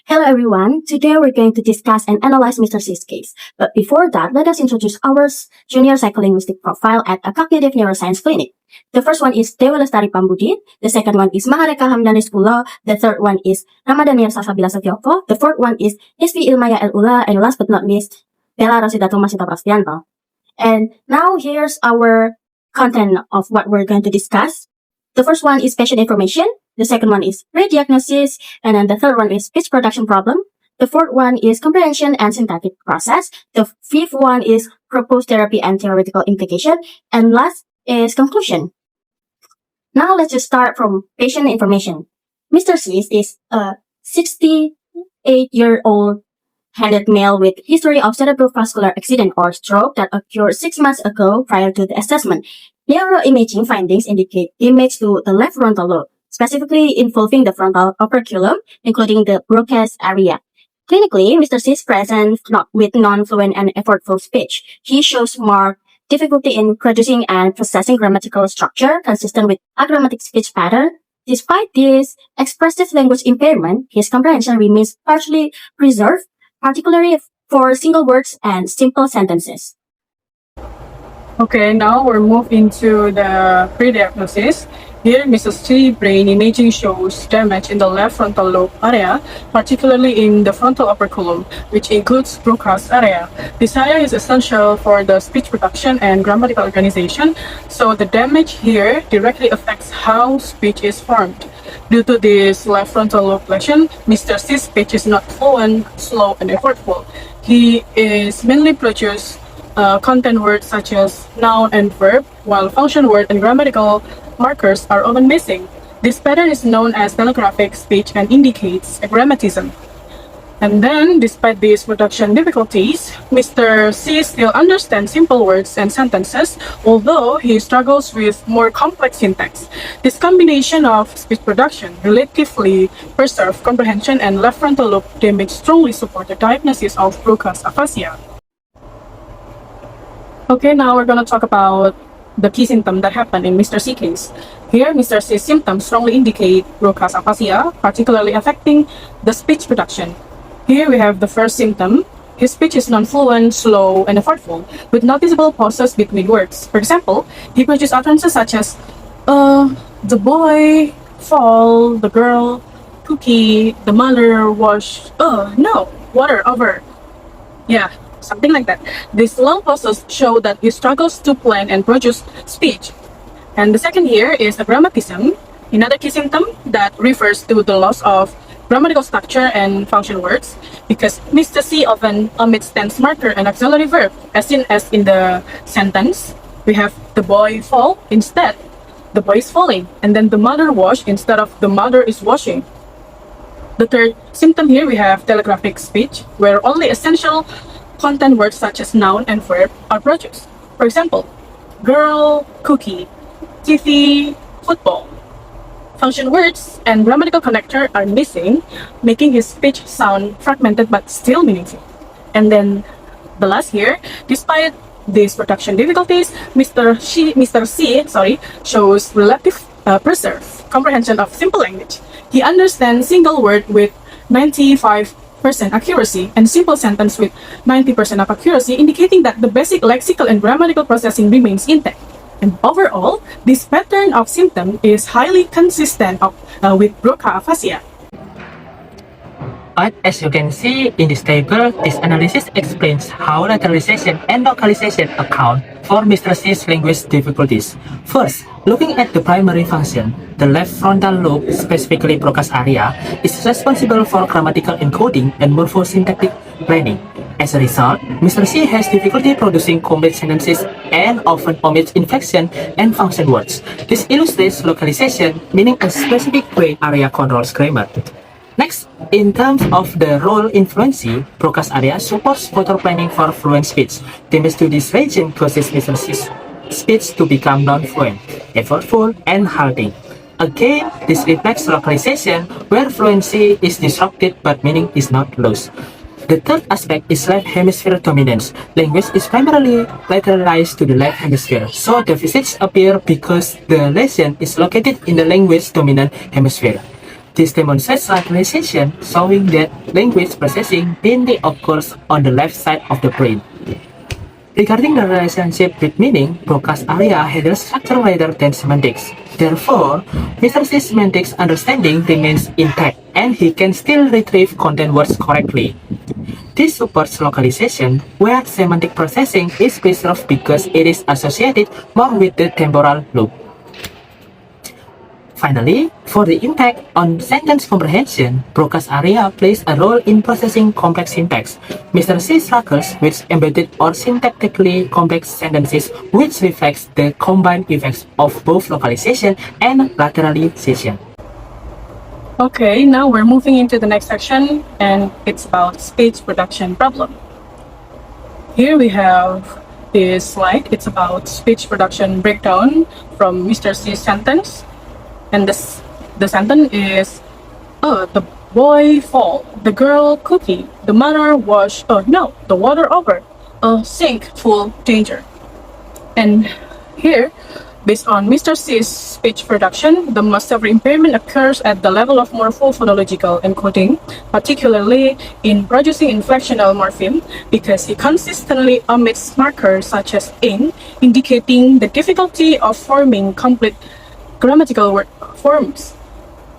Hello everyone, today we're going to discuss and analyze Mr. C's case. But before that, let us introduce our junior psycholinguistic profile at a cognitive neuroscience clinic. The first one is Dewi Lestari Pambudi, the second one is Mahareka Hamdan R, the third one is Ramadhaniar Salsabila S, the fourth one is Nisfi Ilmaya El-Ula, and last but not least, Rosyidatul M.P. And now here's our content of what we're going to discuss. The first one is patient information. The second one is re-diagnosis. And then the third one is speech production problem. The fourth one is comprehension and syntactic process. The fifth one is proposed therapy and theoretical implication. And last is conclusion. Now let's just start from patient information. Mr. C is a 68-year-old handed male with history of cerebrovascular accident or stroke that occurred 6 months ago prior to the assessment. Neuroimaging findings indicate damage to the left frontal lobe, specifically involving the frontal operculum, including the Broca area. Clinically, Mr. C is present with non-fluent and effortful speech. He shows marked difficulty in producing and processing grammatical structure consistent with agrammatic speech pattern. Despite this expressive language impairment, his comprehension remains partially preserved, particularly for single words and simple sentences. Okay, now we're moving into the pre-diagnosis. Here, Mrs. C brain imaging shows damage in the left frontal lobe area, particularly in the frontal operculum, which includes Broca's area. This area is essential for the speech production and grammatical organization, so the damage here directly affects how speech is formed. Due to this left frontal lobe lesion, Mr. C's speech is not fluent, slow, and effortful. He is mainly produce content words such as noun and verb, while function word and grammatical markers are often missing. This pattern is known as telegraphic speech and indicates agrammatism. And then, despite these production difficulties, Mr. C still understands simple words and sentences, although he struggles with more complex syntax. This combination of speech production, relatively preserved comprehension, and left frontal lobe damage strongly support the diagnosis of Broca's aphasia. Okay, now we're going to talk about the key symptom that happened in Mr. C case. Here, Mr. C's symptoms strongly indicate Broca's aphasia, particularly affecting the speech production. Here we have the first symptom. His speech is non-fluent, slow, and effortful, with noticeable pauses between words. For example, he produces utterances such as, the boy, fall, the girl, cookie, the mother, wash, no, water, over. Yeah, something like that. These long pauses show that he struggles to plan and produce speech. And the second here is agrammatism, another key symptom that refers to the loss of grammatical structure and function words, because Mr. C often omits tense marker and auxiliary verb, as seen as in the sentence. We have the boy fall, instead the boy is falling, and then the mother wash instead of the mother is washing. The third symptom here we have telegraphic speech, where only essential content words such as noun and verb are produced. For example, girl, cookie, TV, football. Function words and grammatical connector are missing, making his speech sound fragmented but still meaningful. And then the last here, despite these production difficulties, Mr. C shows relative preserved comprehension of simple language. He understands single word with 95% accuracy and simple sentence with 90% of accuracy, indicating that the basic lexical and grammatical processing remains intact. And overall, this pattern of symptom is highly consistent with Broca aphasia. But as you can see in this table, this analysis explains how lateralization and localization account for Mr. C's linguistic difficulties. First, looking at the primary function, the left frontal lobe, specifically Broca's area, is responsible for grammatical encoding and morpho-syntactic planning. As a result, Mr. C has difficulty producing complete sentences and often omits inflection and function words. This illustrates localization, meaning a specific brain area controls grammar. Next, in terms of the role in fluency, Broca's area supports motor planning for fluent speech. Damage to this region causes Mr. C's speech to become non-fluent, effortful, and halting. Again, this reflects localization, where fluency is disrupted but meaning is not lost. The third aspect is left hemisphere dominance. Language is primarily lateralized to the left hemisphere, so deficits appear because the lesion is located in the language dominant hemisphere. This demonstrates lateralization, showing that language processing mainly occurs on the left side of the brain. Regarding the relationship with meaning, Broca's area handles structure rather than semantics. Therefore, Mr. C's semantics understanding remains intact, and he can still retrieve content words correctly. This supports localization, where semantic processing is preserved because it is associated more with the temporal lobe. Finally, for the impact on sentence comprehension, Broca's area plays a role in processing complex syntax. Mr. C struggles with embedded or syntactically complex sentences, which reflects the combined effects of both localization and lateralization. Okay, now we're moving into the next section, and it's about speech production problem. Here we have this slide. It's about speech production breakdown from Mr. C's sentence. And the sentence is, the boy fall, the girl cookie, the mother wash, the water over, sink full danger. And here, based on Mr. C's speech production, the most severe impairment occurs at the level of morpho-phonological encoding, particularly in producing inflectional morpheme, because he consistently omits markers such as ing, indicating the difficulty of forming complete grammatical word forms.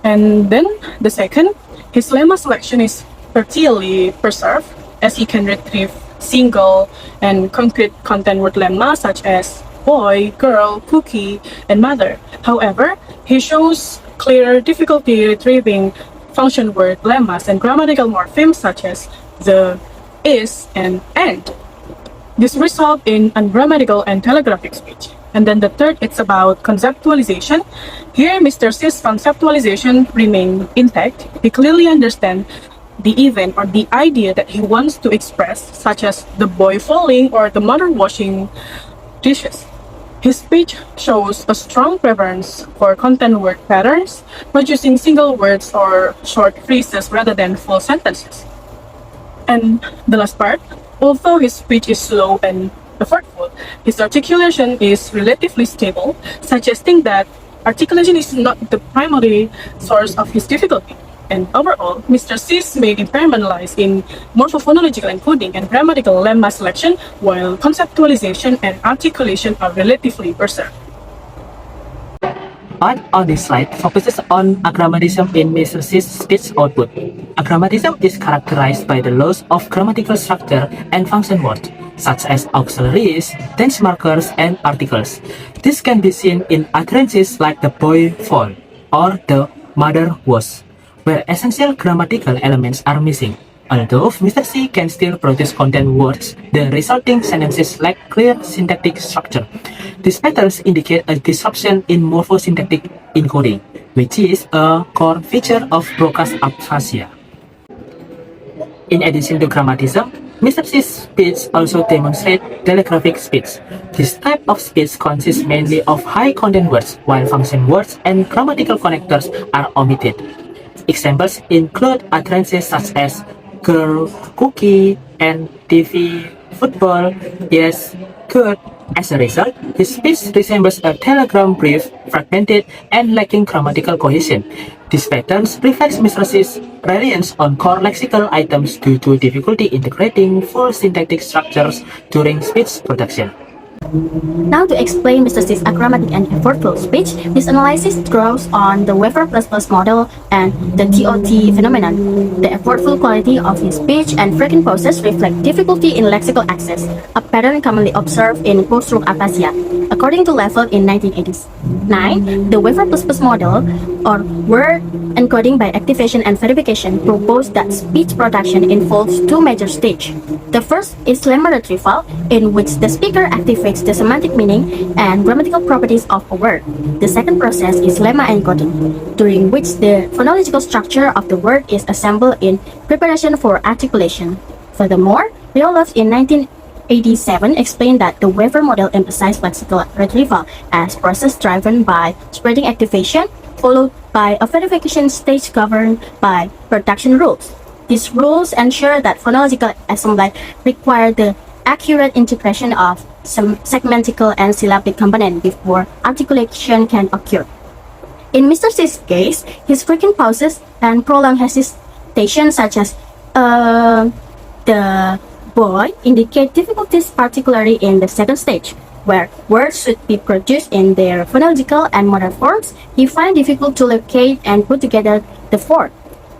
And then the second, his lemma selection is partially preserved, as he can retrieve single and concrete content word lemma such as boy, girl, cookie, and mother. However, he shows clear difficulty retrieving function word lemmas and grammatical morphemes such as the, is, and. This results in ungrammatical and telegraphic speech. And then the third, it's about conceptualization. Here, Mr. C's conceptualization remains intact. He clearly understands the event or the idea that he wants to express, such as the boy falling or the mother washing dishes. His speech shows a strong preference for content word patterns, producing single words or short phrases rather than full sentences. And the last part, although his speech is slow and effortful, his articulation is relatively stable, suggesting that articulation is not the primary source of his difficulty. And overall, Mr. C's main impairment lies in morpho-phonological encoding and grammatical lemma selection, while conceptualization and articulation are relatively preserved. Part on this slide focuses on agrammatism in Mr. C's speech output. Agrammatism is characterized by the loss of grammatical structure and function words, such as auxiliaries, tense markers, and articles. This can be seen in utterances like the boy fall or the mother was, where essential grammatical elements are missing. Although Mr. C can still produce content words, the resulting sentences lack clear syntactic structure. These patterns indicate a disruption in morpho-syntactic encoding, which is a core feature of Broca's aphasia. In addition to grammatism, Mr. C's speech also demonstrates telegraphic speech. This type of speech consists mainly of high content words, while function words and grammatical connectors are omitted. Examples include utterances such as girl, cookie, and TV, football, yes, good. As a result, his speech resembles a telegram brief, fragmented and lacking grammatical cohesion. This pattern reflects Mr. C's reliance on core lexical items due to difficulty integrating full syntactic structures during speech production. Now to explain Mr. C's agrammatic and effortful speech, this analysis draws on the Weaver++ model and the TOT phenomenon. The effortful quality of his speech and frequent pauses reflect difficulty in lexical access, a pattern commonly observed in post-stroke aphasia. According to Level in 1989, the Weaver++ model, or word encoding by activation and verification, proposed that speech production involves two major stages. The first is lemma retrieval, in which the speaker activates the semantic meaning and grammatical properties of a word. The second process is lemma encoding, during which the phonological structure of the word is assembled in preparation for articulation. Furthermore, Rioloff in 1987 explained that the Weaver model emphasized lexical retrieval as process driven by spreading activation, followed by a verification stage governed by production rules. These rules ensure that phonological assembly require the accurate integration of some segmentical and syllabic component before articulation can occur. In Mr. C's case, his frequent pauses and prolonged hesitation, such as the boy, indicate difficulties, particularly in the second stage, where words should be produced in their phonological and modal forms. He finds difficult to locate and put together the form.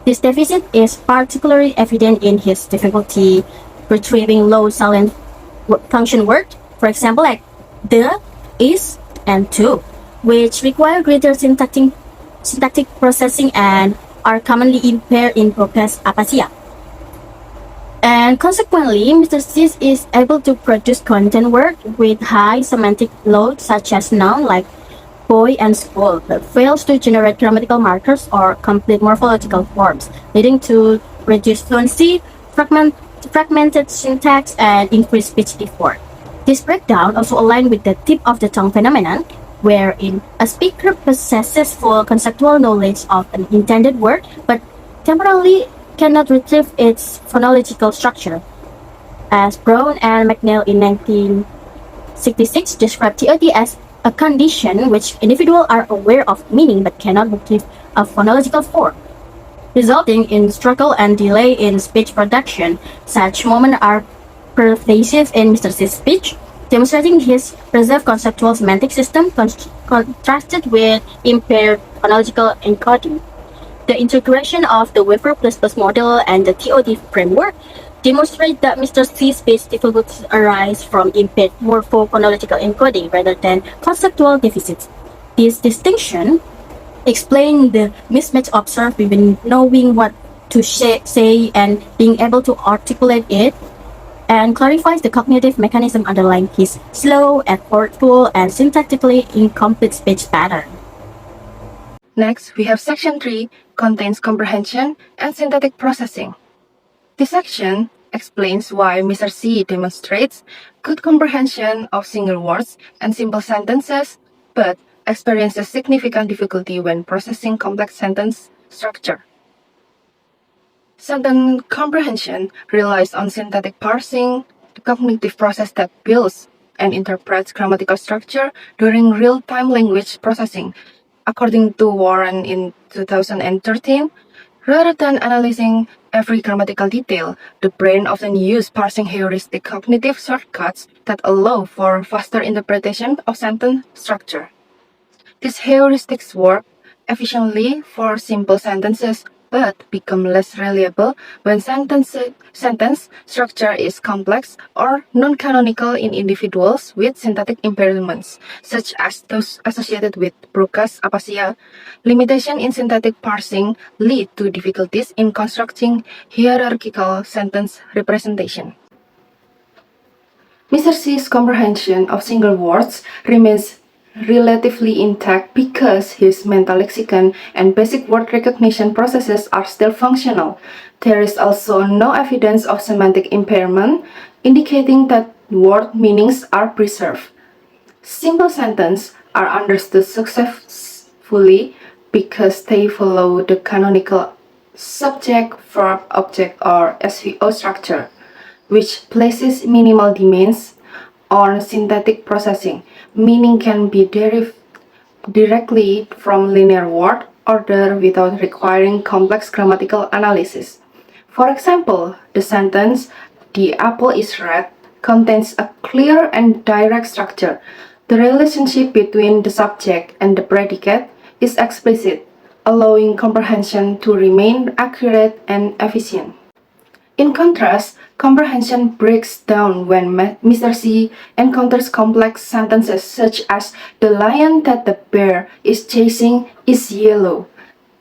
This deficit is particularly evident in his difficulty retrieving low silent function words, for example, like the, is, and to, which require greater syntactic processing and are commonly impaired in Broca's aphasia. And consequently, Mr. C is able to produce content words with high semantic load, such as noun like boy and school, but fails to generate grammatical markers or complete morphological forms, leading to reduced fluency, fragmented syntax, and increased speech effort. This breakdown also aligns with the tip of the tongue phenomenon, wherein a speaker possesses full conceptual knowledge of an intended word, but temporarily cannot retrieve its phonological structure. As Brown and McNeil in 1966 described TOD as a condition which individuals are aware of meaning but cannot retrieve a phonological form, resulting in struggle and delay in speech production. Such moments are pervasive in Mr. C's speech, demonstrating his preserved conceptual semantic system contrasted with impaired phonological encoding. The integration of the Weaver++ model and the TOD framework demonstrate that Mr. C's speech difficulties arise from impaired morpho-phonological encoding rather than conceptual deficits. This distinction explains the mismatch observed between knowing what to say and being able to articulate it, and clarifies the cognitive mechanism underlying his slow, effortful, and syntactically incomplete speech pattern. Next, we have section 3, contains comprehension and syntactic processing. This section explains why Mr. C demonstrates good comprehension of single words and simple sentences, but experiences significant difficulty when processing complex sentence structure. Sentence comprehension relies on syntactic parsing, the cognitive process that builds and interprets grammatical structure during real-time language processing. According to Warren in 2013, rather than analyzing every grammatical detail, the brain often uses parsing heuristic cognitive shortcuts that allow for faster interpretation of sentence structure. These heuristics work efficiently for simple sentences, but become less reliable when sentence structure is complex or non-canonical in individuals with syntactic impairments, such as those associated with Broca's aphasia. Limitation in syntactic parsing lead to difficulties in constructing hierarchical sentence representation. Mr. C's comprehension of single words remains relatively intact because his mental lexicon and basic word recognition processes are still functional. There is also no evidence of semantic impairment, indicating that word meanings are preserved. Simple sentences are understood successfully because they follow the canonical subject-verb-object or SVO structure, which places minimal demands on syntactic processing. Meaning can be derived directly from linear word order without requiring complex grammatical analysis. For example, the sentence, "The apple is red," contains a clear and direct structure. The relationship between the subject and the predicate is explicit, allowing comprehension to remain accurate and efficient. In contrast, comprehension breaks down when Mr. C encounters complex sentences such as "The lion that the bear is chasing is yellow."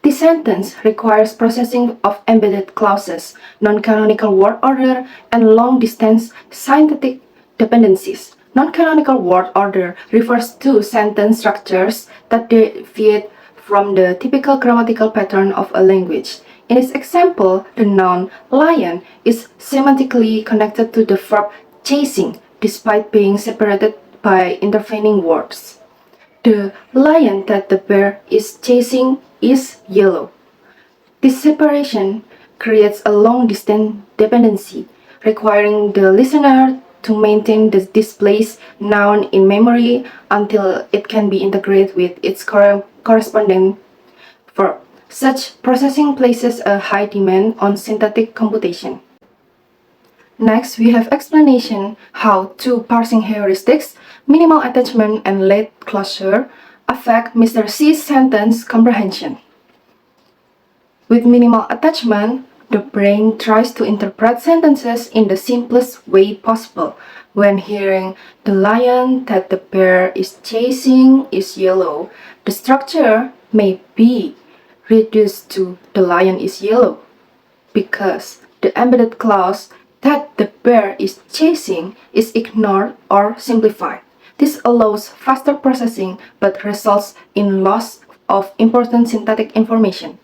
This sentence requires processing of embedded clauses, non-canonical word order, and long-distance syntactic dependencies. Non-canonical word order refers to sentence structures that deviate from the typical grammatical pattern of a language. In this example, the noun lion is semantically connected to the verb chasing, despite being separated by intervening words. The lion that the bear is chasing is yellow. This separation creates a long-distance dependency, requiring the listener to maintain the displaced noun in memory until it can be integrated with its corresponding verb. Such processing places a high demand on syntactic computation. Next, we have explanation how two parsing heuristics, minimal attachment and late closure, affect Mr. C's sentence comprehension. With minimal attachment, the brain tries to interpret sentences in the simplest way possible. When hearing the lion that the bear is chasing is yellow, the structure may be reduced to the lion is yellow, because the embedded clause that the bear is chasing is ignored or simplified. This allows faster processing but results in loss of important syntactic information.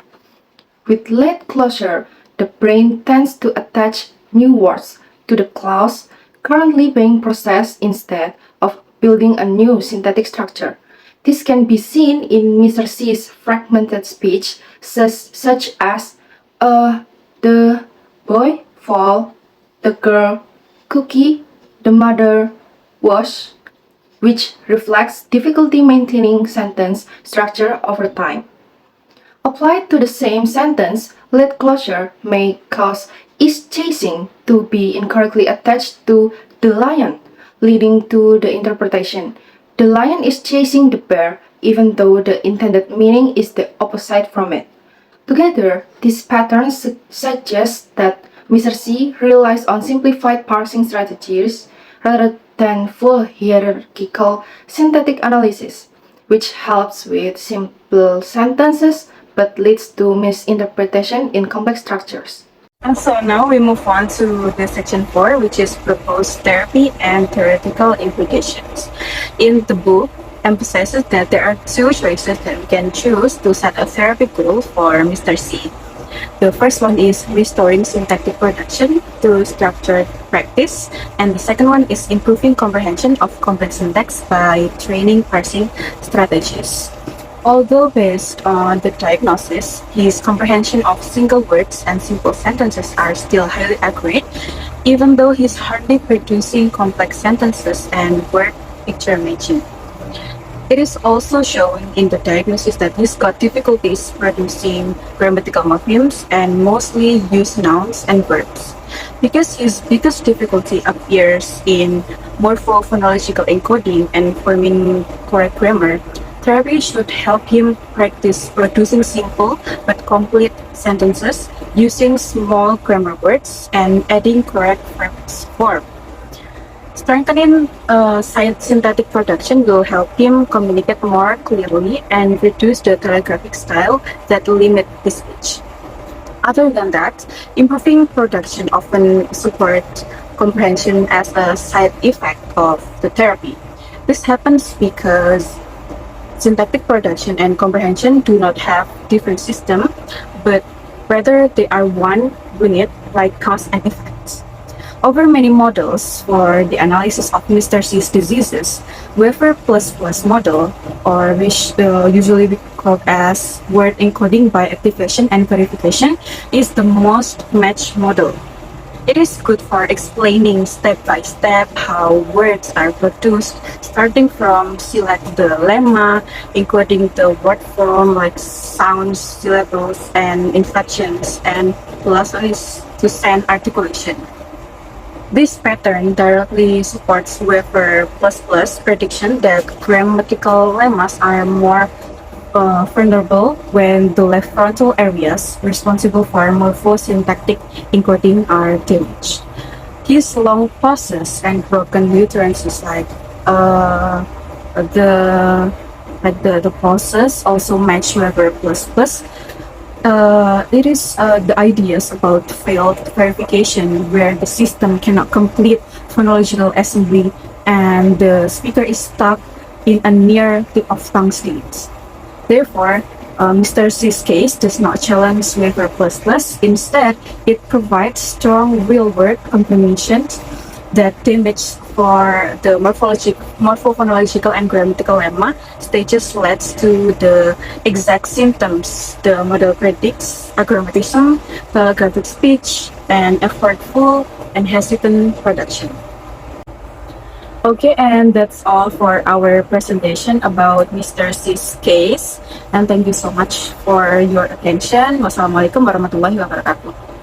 With late closure, the brain tends to attach new words to the clause currently being processed instead of building a new syntactic structure. This can be seen in Mr. C's fragmented speech, such as the boy fall, the girl cookie, the mother wash, which reflects difficulty maintaining sentence structure over time. Applied to the same sentence, late closure may cause is chasing to be incorrectly attached to the lion, leading to the interpretation the lion is chasing the bear, even though the intended meaning is the opposite from it. Together, these patterns suggest that Mr. C relies on simplified parsing strategies rather than full hierarchical syntactic analysis, which helps with simple sentences but leads to misinterpretation in complex structures. And so now we move on to the section 4, which is proposed therapy and theoretical implications. In the book, emphasizes that there are two choices that we can choose to set a therapy goal for Mr. C. The first one is restoring syntactic production through structured practice, and the second one is improving comprehension of complex syntax by training parsing strategies. Although based on the diagnosis, his comprehension of single words and simple sentences are still highly accurate, even though he's hardly producing complex sentences and word picture matching. It is also shown in the diagnosis that he's got difficulties producing grammatical morphemes and mostly use nouns and verbs. Because his biggest difficulty appears in morpho-phonological encoding and forming correct grammar, therapy should help him practice producing simple but complete sentences using small grammar words and adding correct verbs form. Strengthening syntactic production will help him communicate more clearly and reduce the telegraphic style that limit his speech. Other than that, improving production often supports comprehension as a side effect of the therapy. This happens because syntactic production and comprehension do not have different systems, but rather they are one unit like cause and effects. Over many models for the analysis of Mr. C's diseases, Weaver++ model, or which usually we call as word encoding by activation and verification, is the most matched model. It is good for explaining step by step how words are produced, starting from select the lemma, encoding the word form like sounds, syllables, and inflections, and lastly to send articulation. This pattern directly supports Weaver++ prediction that grammatical lemmas are more vulnerable when the left frontal areas responsible for morpho-syntactic encoding are damaged. His long pauses and broken utterances like the pauses also match Weaver++. It is the ideas about failed verification where the system cannot complete phonological assembly and the speaker is stuck in a near tip of tongue state. Therefore, Mr. C's case does not challenge Weaver++. Instead, it provides strong real-world confirmations that damage for the morpho-phonological and grammatical lemma stages leads to the exact symptoms the model predicts: agrammatism, telegraphic speech, and effortful and hesitant production. Okay, and that's all for our presentation about Mr. C's case. And thank you so much for your attention. Wassalamualaikum warahmatullahi wabarakatuh.